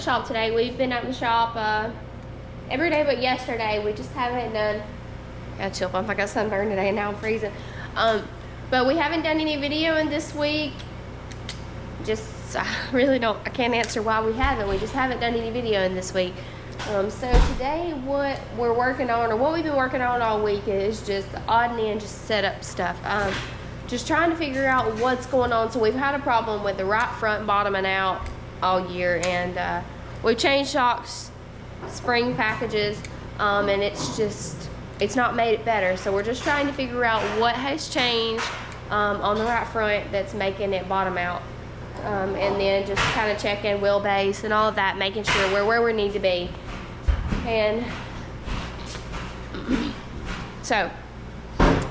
shop today. We've been at the shop every day but yesterday. We just haven't done, gotta chill bump. I got sunburned today and now I'm freezing. But we haven't done any videoing this week. Just, I can't answer why we haven't. We just haven't done any videoing this week. So today what we're working on, or what we've been working on all week, is just the odd and end, just setup stuff. Just trying to figure out what's going on. So we've had a problem with the right front bottoming out all year, and we've changed shocks, spring packages, and it's not made it better. So we're just trying to figure out what has changed on the right front that's making it bottom out. And then just kind of checking wheelbase and all of that, making sure we're where we need to be. And so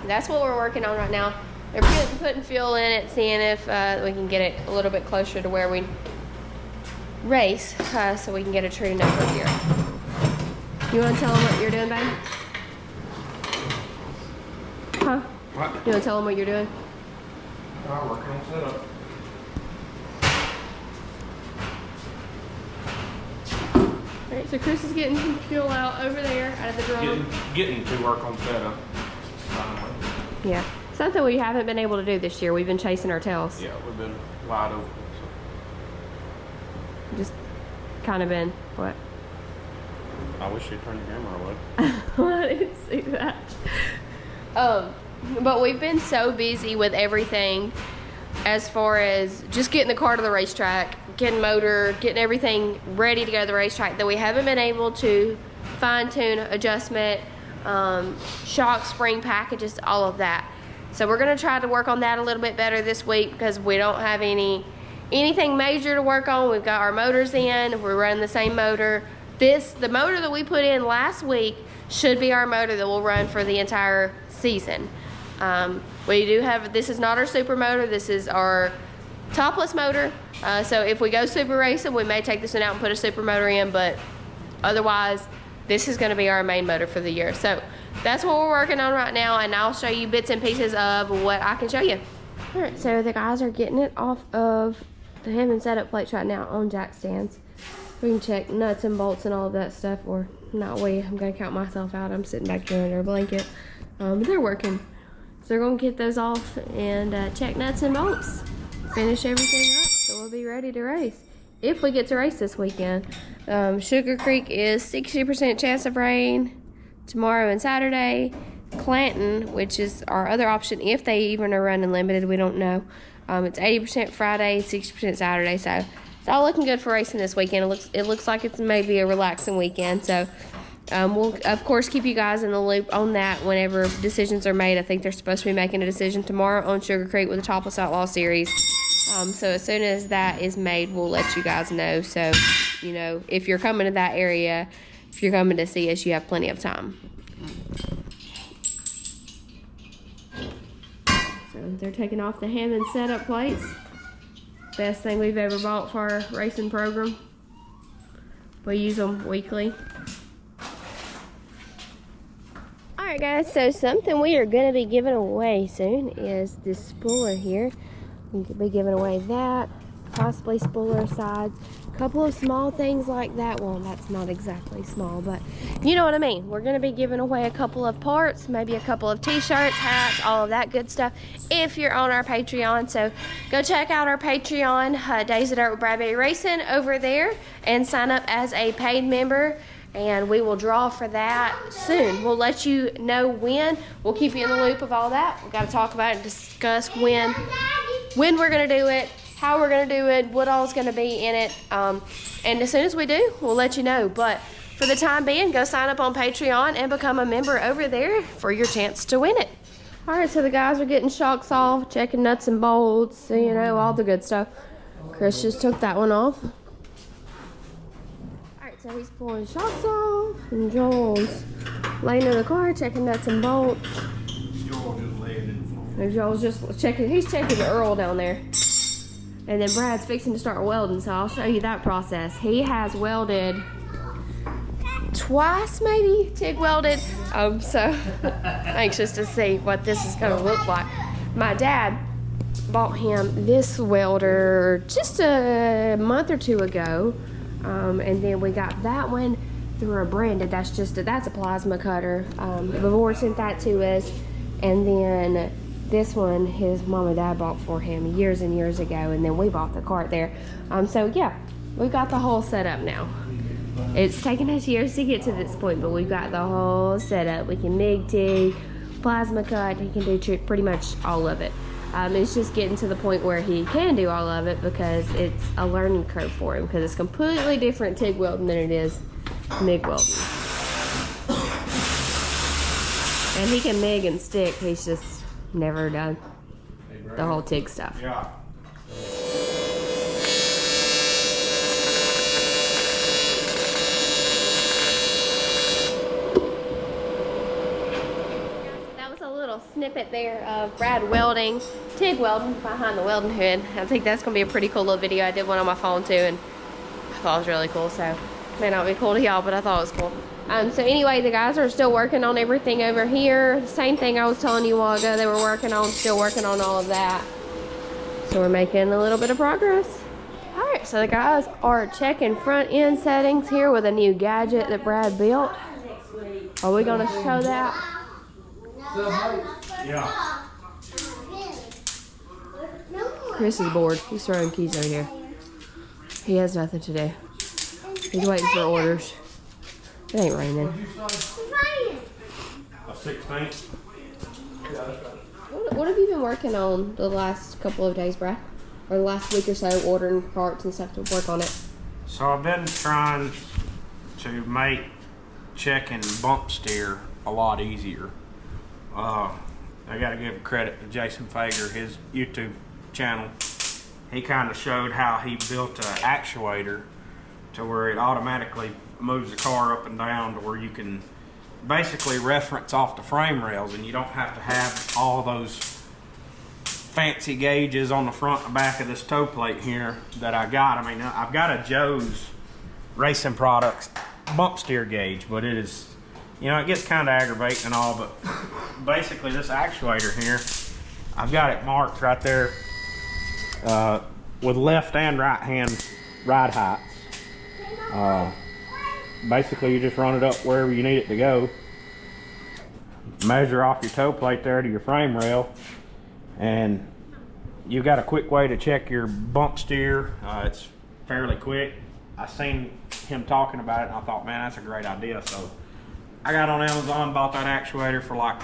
that's what we're working on right now. They're putting fuel in it, seeing if we can get it a little bit closer to where we race, so we can get a true number here. You want to tell them what you're doing, babe? Huh? What? You want to tell them what you're doing? I'm working on setup. Alright, so Chris is getting some fuel out over there out of the drum. Getting to work on setup. Yeah. Something we haven't been able to do this year. We've been chasing our tails. Yeah, we've been wide open. So. Just kind of been, what? I wish you'd turn your camera away. I didn't see that. But we've been so busy with everything as far as just getting the car to the racetrack, getting motor, getting everything ready to go to the racetrack, that we haven't been able to fine-tune adjustment, shock, spring packages, all of that. So we're going to try to work on that a little bit better this week, because we don't have anything major to work on. We've got our motors in. We're running the same motor. The motor that we put in last week should be our motor that will run for the entire season. We do have, this is not our super motor. This is our topless motor. So if we go super racing, we may take this one out and put a super motor in, but otherwise, this is going to be our main motor for the year. So that's what we're working on right now, and I'll show you bits and pieces of what I can show you. All right, so the guys are getting it off of the hem and setup plates right now on jack stands. We can check nuts and bolts and all of that stuff, or not we. I'm going to count myself out. I'm sitting back here under a blanket. But they're working. So they're going to get those off and check nuts and bolts. Finish everything up, so we'll be ready to race. If we get to race this weekend. Sugar Creek is 60% chance of rain tomorrow and Saturday. Clanton, which is our other option, if they even are running limited, we don't know. It's 80% Friday, 60% Saturday, so it's all looking good for racing this weekend. It looks like it's maybe a relaxing weekend, so we'll of course keep you guys in the loop on that whenever decisions are made. I think they're supposed to be making a decision tomorrow on Sugar Creek with the Topless Outlaw Series. So as soon as that is made, we'll let you guys know. So, you know, if you're coming to that area, if you're coming to see us, you have plenty of time. So they're taking off the ham and setup plates. Best thing we've ever bought for our racing program. We use them weekly. Alright guys, so something we are going to be giving away soon is this spooler here. We could be giving away that, possibly spooler sides, a couple of small things like that. Well, that's not exactly small, but you know what I mean. We're going to be giving away a couple of parts, maybe a couple of t-shirts, hats, all of that good stuff, if you're on our Patreon. So go check out our Patreon, Days of Dirt with Bradbury Racing over there, and sign up as a paid member. And we will draw for that soon. We'll let you know when. We'll keep you in the loop of all that. We've got to talk about it and discuss when we're going to do it, how we're going to do it, what all is going to be in it. And as soon as we do, we'll let you know. But for the time being, go sign up on Patreon and become a member over there for your chance to win it. All right, so the guys are getting shocks off, checking nuts and bolts, you know, all the good stuff. Chris just took that one off. So he's pulling shocks off, and Joel's laying in the car checking nuts and bolts. Joel just laying in the floor. And Joel's just checking, he's checking the Earl down there. And then Brad's fixing to start welding, so I'll show you that process. He has welded twice, maybe, TIG welded. I'm so anxious to see what this is gonna look like. My dad bought him this welder just a month or two ago. And then we got that one through a Brinn. That's a plasma cutter. Vivor sent that to us. And then this one his mom and dad bought for him years and years ago, and then we bought the cart there. So yeah, we've got the whole setup now. It's taken us years to get to this point, but we've got the whole setup. We can MIG TIG, plasma cut, he can do pretty much all of it. It's just getting to the point where he can do all of it because it's a learning curve for him, because it's completely different TIG welding than it is MIG welding. And he can MIG and stick, he's just never done the whole TIG stuff. Yeah. Snippet there of Brad welding, TIG welding behind the welding hood. I think that's gonna be a pretty cool little video. I did one on my phone too, and I thought it was really cool. So it may not be cool to y'all, but I thought it was cool. So anyway, the guys are still working on everything over here. Same thing I was telling you a while ago they were working on, still working on all of that. So we're making a little bit of progress. All right, so the guys are checking front end settings here with a new gadget that Brad built. Are we gonna show that? Yeah. Chris is bored. He's throwing keys over here. He has nothing to do. He's waiting for orders. It ain't raining. A 16th. What have you been working on the last couple of days, Brad? Or the last week or so, ordering parts and stuff to work on it? So I've been trying to make checking bump steer a lot easier. I gotta give credit to Jason Fager, his YouTube channel. He kind of showed how he built an actuator to where it automatically moves the car up and down to where you can basically reference off the frame rails, and you don't have to have all those fancy gauges on the front and back of this toe plate here that I got. I mean, I've got a Joe's Racing Products bump steer gauge, but it is, you know, it gets kind of aggravating and all, but basically this actuator here, I've got it marked right there with left and right hand ride heights. Basically you just run it up wherever you need it to go, measure off your toe plate there to your frame rail, and you've got a quick way to check your bump steer. It's fairly quick. I seen him talking about it and I thought, man, that's a great idea. So I got on Amazon, bought that actuator for like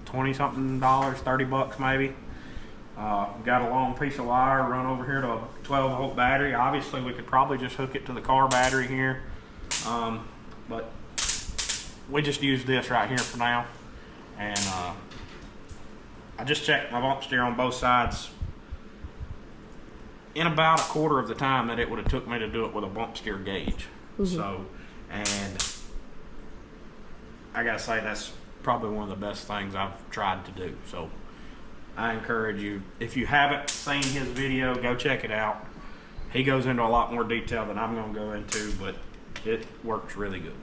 20 something dollars, 30 bucks maybe. Got a long piece of wire, run over here to a 12 volt battery. Obviously we could probably just hook it to the car battery here, but we just use this right here for now. And I just checked my bump steer on both sides in about a quarter of the time that it would have took me to do it with a bump steer gauge. So, and I gotta say that's probably one of the best things I've tried to do. So I encourage you, if you haven't seen his video, go check it out. He goes into a lot more detail than I'm gonna go into, but it works really good.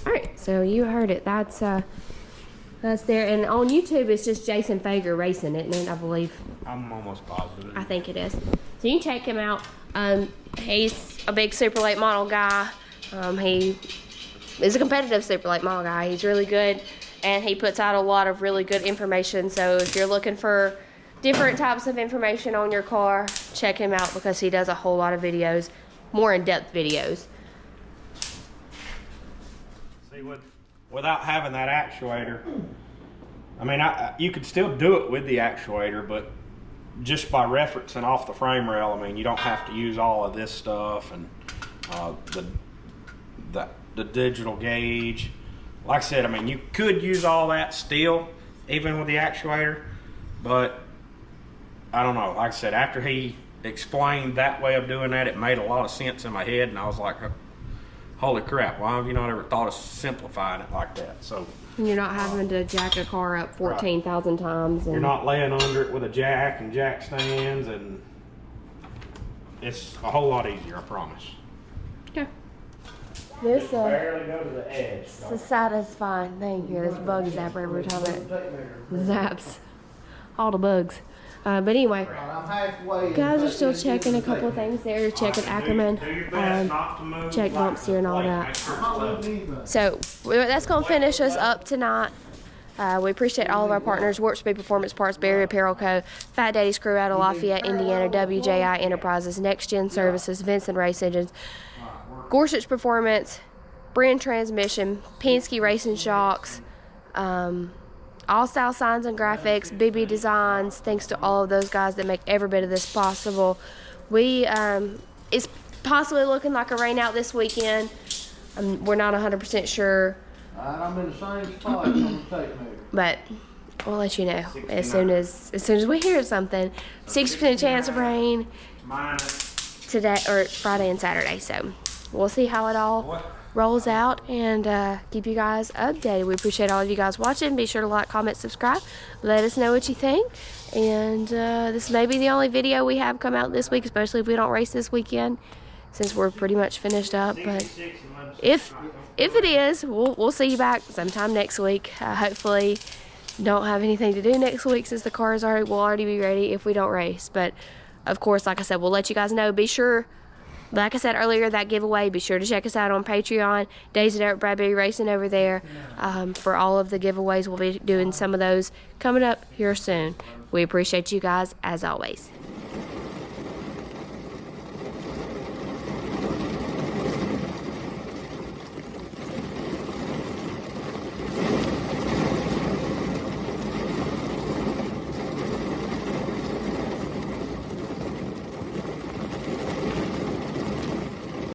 All right, so you heard it. That's there, and on YouTube it's just Jason Fager Racing, isn't it? I believe. I'm almost positive. I think it is. So you can check him out. He's a big super late model guy. He is a competitive super late model guy. He's really good, and he puts out a lot of really good information. So if you're looking for different types of information on your car, check him out because he does a whole lot of videos, more in-depth videos. See, without having that actuator, I mean, you could still do it with the actuator, but just by referencing off the frame rail, I mean, you don't have to use all of this stuff and the digital gauge. Like I said, I mean, you could use all that still, even with the actuator, but I don't know. Like I said, after he explained that way of doing that, it made a lot of sense in my head, and I was like, holy crap, why have you not ever thought of simplifying it like that? So you're not having to jack a car up 14,000 times. And you're not laying under it with a jack and jack stands, and it's a whole lot easier, I promise. Okay. This Just barely go to the edge. it's a satisfying thing here. This bug zapper every time it zaps all the bugs. But anyway, I'm halfway. guys are still checking a couple things there, checking Ackerman, Do your best not to move. check bump steer and all that. Make sure it's level. So that's going to finish us up tonight. We appreciate all of our partners: Warp Speed Performance Parts, Barry Apparel Co., Fatdaddys Crew out of Lafayette, Indiana, WJI Enterprises, Next Gen Services, Vinson Race Engines, Gorsuch Performance, Brinn Transmission, Penske Racing Shocks, Allsouth Signs and Graphics, BB Designs. Thanks to all of those guys that make every bit of this possible. It's possibly looking like a rain out this weekend. We're not 100% sure, I'm in the same spot. It's gonna take me. but we'll let you know as soon as we hear something. 60% chance of rain Minus. today or Friday and Saturday. So we'll see how it all rolls out and keep you guys updated. We appreciate all of you guys watching. Be sure to like, comment, subscribe. Let us know what you think. And this may be the only video we have come out this week, especially if we don't race this weekend, since we're pretty much finished up. But if it is, we'll see you back sometime next week. Hopefully don't have anything to do next week, since the cars will already be ready if we don't race. But of course, like I said, we'll let you guys know. Be sure, like I said earlier, that giveaway, be sure to check us out on Patreon, Days of Dirt, Bradbury Racing over there, for all of the giveaways. We'll be doing some of those coming up here soon. We appreciate you guys as always.